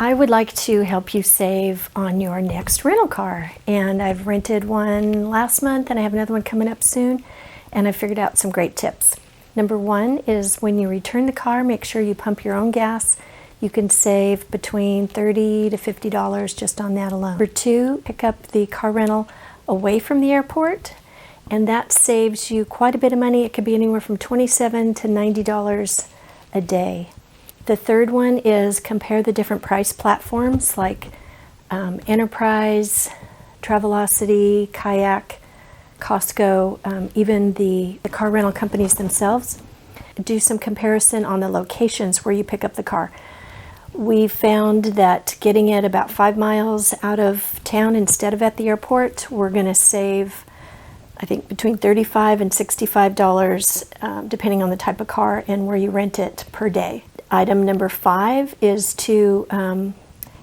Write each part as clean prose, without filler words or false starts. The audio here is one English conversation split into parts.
I would like to help you save on your next rental car, and I've rented one last month and I have another one coming up soon, and I figured out some great tips. Number one is when you return the car, make sure you pump your own gas. You can save between $30 to $50 just on that alone. Number two, pick up the car rental away from the airport, and that saves you quite a bit of money. It could be anywhere from $27 to $90 a day. The third one is compare the different price platforms like Enterprise, Travelocity, Kayak, Costco, even the car rental companies themselves. Do some comparison on the locations where you pick up the car. We found that getting it about 5 miles out of town instead of at the airport, we're going to save, I think, between $35 and $65, depending on the type of car and where you rent it per day. Item number 5 is to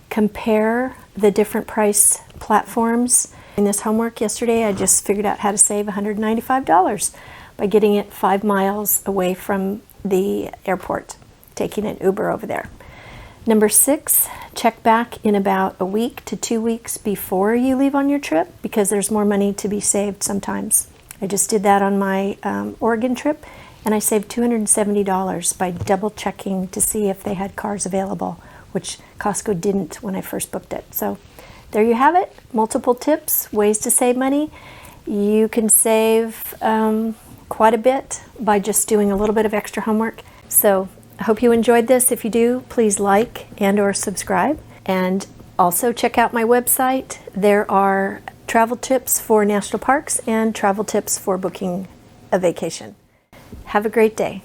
compare the different price platforms. In this homework yesterday, I just figured out how to save $195 by getting it 5 miles away from the airport, taking an Uber over there. Number 6, check back in about a week to 2 weeks before you leave on your trip, because there's more money to be saved sometimes. I just did that on my Oregon trip, and I saved $270 by double checking to see if they had cars available, which Costco didn't when I first booked it. So there you have it. Multiple tips, ways to save money. You can save quite a bit by just doing a little bit of extra homework. So I hope you enjoyed this. If you do, please like and or subscribe. And also check out my website. There are travel tips for national parks and travel tips for booking a vacation. Have a great day.